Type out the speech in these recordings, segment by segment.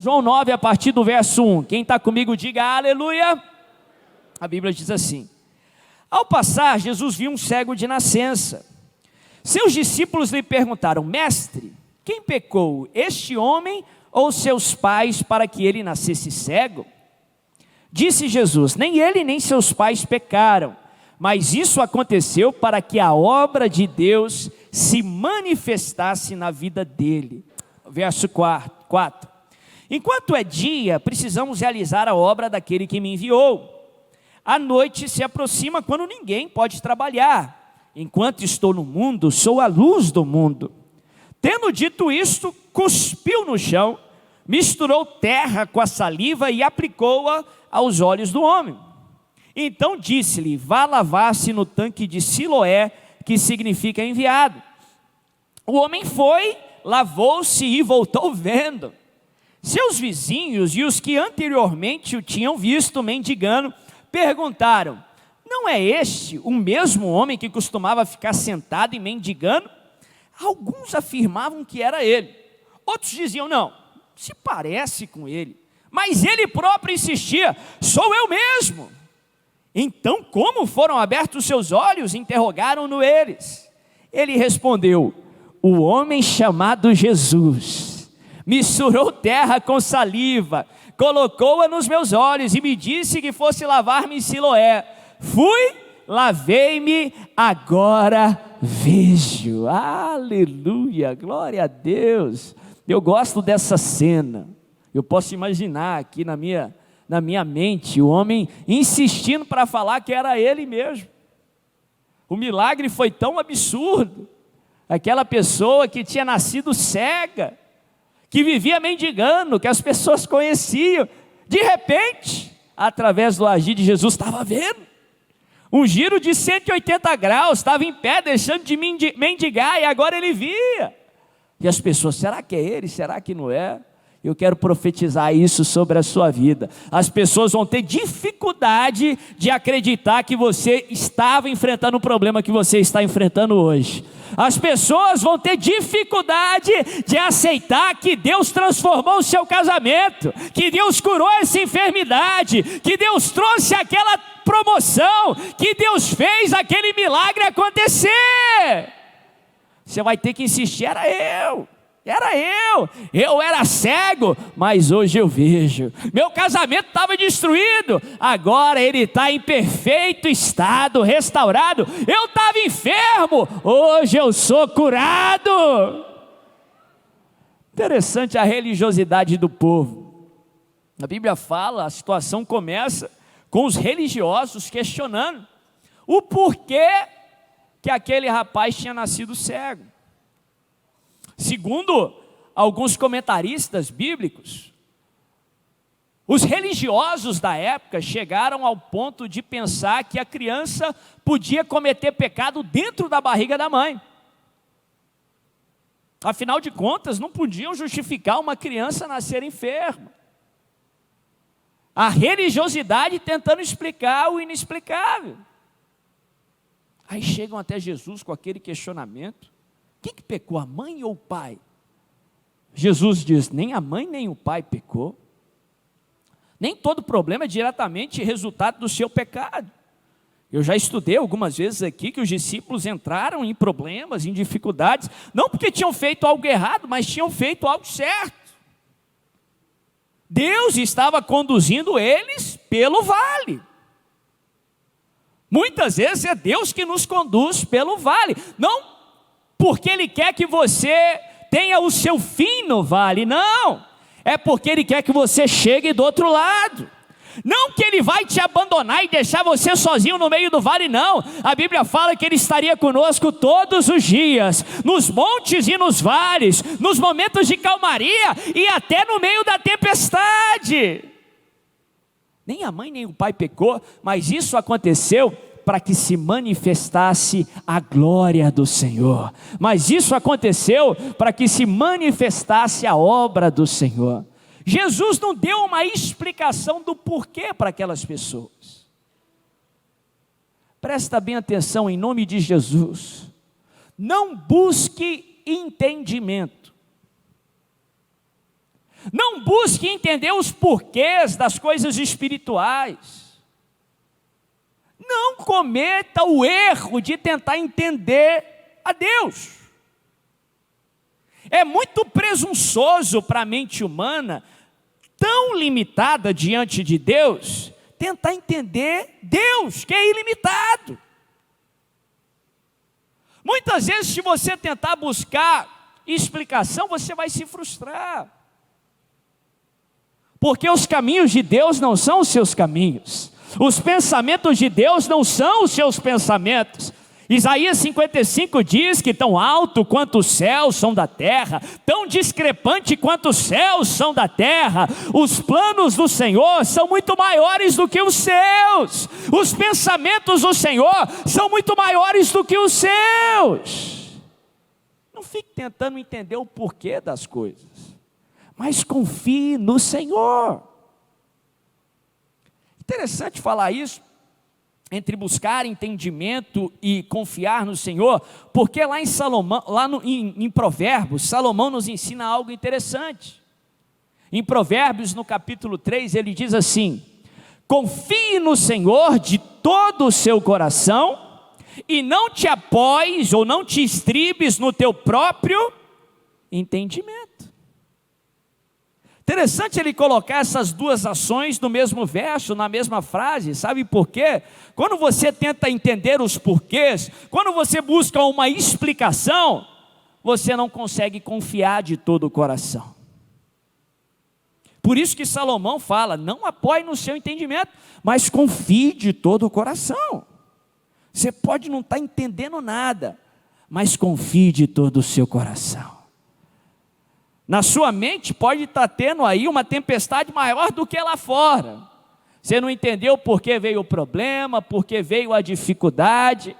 João 9, a partir do verso 1. Quem está comigo, diga aleluia. A Bíblia diz assim: ao passar, Jesus viu um cego de nascença. Seus discípulos lhe perguntaram: mestre, quem pecou, este homem ou seus pais, para que ele nascesse cego? Disse Jesus: nem ele nem seus pais pecaram, mas isso aconteceu para que a obra de Deus se manifestasse na vida dele. Verso 4. Enquanto é dia, precisamos realizar a obra daquele que me enviou. A noite se aproxima quando ninguém pode trabalhar. Enquanto estou no mundo, sou a luz do mundo. Tendo dito isto, cuspiu no chão, misturou terra com a saliva e aplicou-a aos olhos do homem. Então disse-lhe: vá lavar-se no tanque de Siloé, que significa enviado. O homem foi, lavou-se e voltou vendo. Seus vizinhos e os que anteriormente o tinham visto mendigando perguntaram: não é este o mesmo homem que costumava ficar sentado e mendigando? Alguns afirmavam que era ele, outros diziam: não, se parece com ele. Mas ele próprio insistia: sou eu mesmo. Então, como foram abertos seus olhos? Interrogaram-no eles. Ele respondeu: o homem chamado Jesus misturou terra com saliva, colocou-a nos meus olhos e me disse que fosse lavar-me em Siloé. Fui, lavei-me, agora vejo. Aleluia, glória a Deus. Eu gosto dessa cena. Eu posso imaginar aqui na minha mente o homem insistindo para falar que era ele mesmo. O milagre foi tão absurdo. Aquela pessoa que tinha nascido cega, que vivia mendigando, que as pessoas conheciam, de repente, através do agir de Jesus, estava vendo. Um giro de 180 graus, estava em pé, deixando de mendigar, e agora ele via. E as pessoas: será que é ele? Será que não é? Eu quero profetizar isso sobre a sua vida. As pessoas vão ter dificuldade de acreditar que você estava enfrentando o problema que você está enfrentando hoje. As pessoas vão ter dificuldade de aceitar que Deus transformou o seu casamento, que Deus curou essa enfermidade, que Deus trouxe aquela promoção, que Deus fez aquele milagre acontecer. Você vai ter que insistir: eu era cego, mas hoje eu vejo. Meu casamento estava destruído, agora ele está em perfeito estado, restaurado. Eu estava enfermo, hoje eu sou curado. Interessante a religiosidade do povo. A Bíblia fala, a situação começa com os religiosos questionando o porquê que aquele rapaz tinha nascido cego. Segundo alguns comentaristas bíblicos, os religiosos da época chegaram ao ponto de pensar que a criança podia cometer pecado dentro da barriga da mãe. Afinal de contas, não podiam justificar uma criança nascer enferma. A religiosidade tentando explicar o inexplicável. Aí chegam até Jesus com aquele questionamento: quem que pecou, a mãe ou o pai? Jesus diz: nem a mãe nem o pai pecou. Nem todo problema é diretamente resultado do seu pecado. Eu já estudei algumas vezes aqui que os discípulos entraram em problemas, em dificuldades, não porque tinham feito algo errado, mas tinham feito algo certo. Deus estava conduzindo eles pelo vale. Muitas vezes é Deus que nos conduz pelo vale, não porque Ele quer que você tenha o seu fim no vale, não, é porque Ele quer que você chegue do outro lado. Não que Ele vai te abandonar e deixar você sozinho no meio do vale, não. A Bíblia fala que Ele estaria conosco todos os dias, nos montes e nos vales, nos momentos de calmaria e até no meio da tempestade. Nem a mãe nem o pai pecou, mas isso aconteceu para que se manifestasse a glória do Senhor. Mas isso aconteceu para que se manifestasse a obra do Senhor. Jesus não deu uma explicação do porquê para aquelas pessoas. Presta bem atenção em nome de Jesus. Não busque entendimento. Não busque entender os porquês das coisas espirituais. Não cometa o erro de tentar entender a Deus. É muito presunçoso para a mente humana, tão limitada diante de Deus, tentar entender Deus, que é ilimitado. Muitas vezes, se você tentar buscar explicação, você vai se frustrar. Porque os caminhos de Deus não são os seus caminhos. Os pensamentos de Deus não são os seus pensamentos. Isaías 55 diz que tão alto quanto os céus são da terra, tão discrepante quanto os céus são da terra, os planos do Senhor são muito maiores do que os seus. Os pensamentos do Senhor são muito maiores do que os seus. Não fique tentando entender o porquê das coisas, mas confie no Senhor. Interessante falar isso, entre buscar entendimento e confiar no Senhor, porque lá em Salomão, em Provérbios, Salomão nos ensina algo interessante. Em Provérbios, no capítulo 3, ele diz assim: confie no Senhor de todo o seu coração, e não te apoies ou não te estribes no teu próprio entendimento. Interessante ele colocar essas duas ações no mesmo verso, na mesma frase. Sabe por quê? Quando você tenta entender os porquês, quando você busca uma explicação, você não consegue confiar de todo o coração. Por isso que Salomão fala: não apoie no seu entendimento, mas confie de todo o coração. Você pode não estar entendendo nada, mas confie de todo o seu coração. Na sua mente pode estar tendo aí uma tempestade maior do que lá fora. Você não entendeu por que veio o problema, por que veio a dificuldade.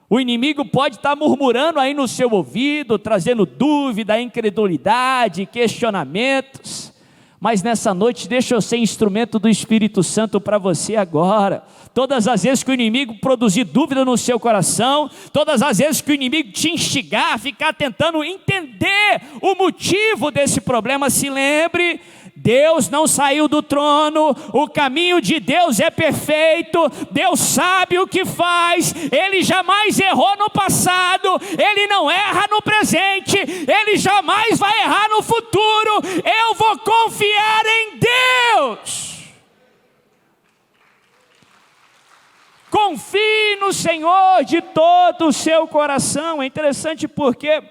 O inimigo pode estar murmurando aí no seu ouvido, trazendo dúvida, incredulidade, questionamentos. Mas nessa noite, deixa eu ser instrumento do Espírito Santo para você agora. Todas as vezes que o inimigo produzir dúvida no seu coração, todas as vezes que o inimigo te instigar a ficar tentando entender o motivo desse problema, se lembre: Deus não saiu do trono, o caminho de Deus é perfeito, Deus sabe o que faz, Ele jamais errou no passado, Ele não erra no presente, Ele jamais vai errar no futuro. Eu vou confiar em Deus. Confie no Senhor de todo o seu coração. É interessante porque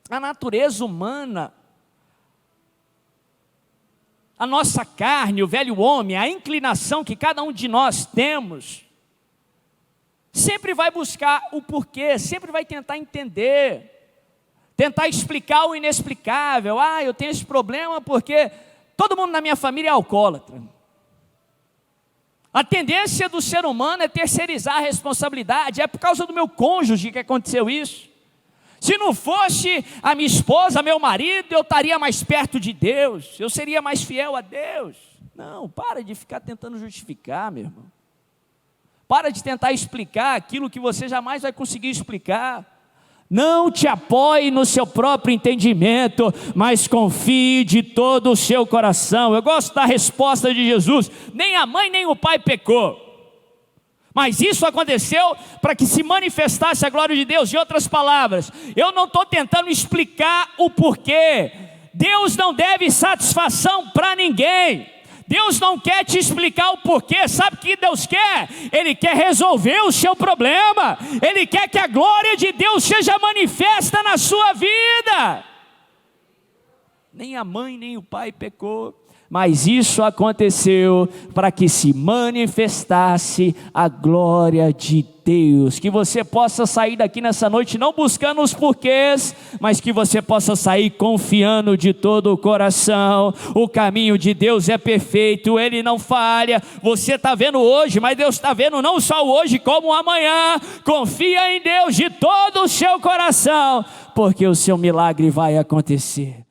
a natureza humana, a nossa carne, o velho homem, a inclinação que cada um de nós temos, sempre vai buscar o porquê, sempre vai tentar entender, tentar explicar o inexplicável. Eu tenho esse problema porque todo mundo na minha família é alcoólatra. A tendência do ser humano é terceirizar a responsabilidade. É por causa do meu cônjuge que aconteceu isso. Se não fosse a minha esposa, meu marido, eu estaria mais perto de Deus, eu seria mais fiel a Deus. Não, para de ficar tentando justificar, meu irmão. Para de tentar explicar aquilo que você jamais vai conseguir explicar. Não te apoie no seu próprio entendimento, mas confie de todo o seu coração. Eu gosto da resposta de Jesus: nem a mãe nem o pai pecou, mas isso aconteceu para que se manifestasse a glória de Deus. Em outras palavras, eu não estou tentando explicar o porquê. Deus não deve satisfação para ninguém. Deus não quer te explicar o porquê. Sabe o que Deus quer? Ele quer resolver o seu problema. Ele quer que a glória de Deus seja manifesta na sua vida. Nem a mãe nem o pai pecou, mas isso aconteceu para que se manifestasse a glória de Deus. Que você possa sair daqui nessa noite não buscando os porquês, mas que você possa sair confiando de todo o coração. O caminho de Deus é perfeito, Ele não falha. Você está vendo hoje, mas Deus está vendo não só o hoje como o amanhã. Confia em Deus de todo o seu coração, porque o seu milagre vai acontecer.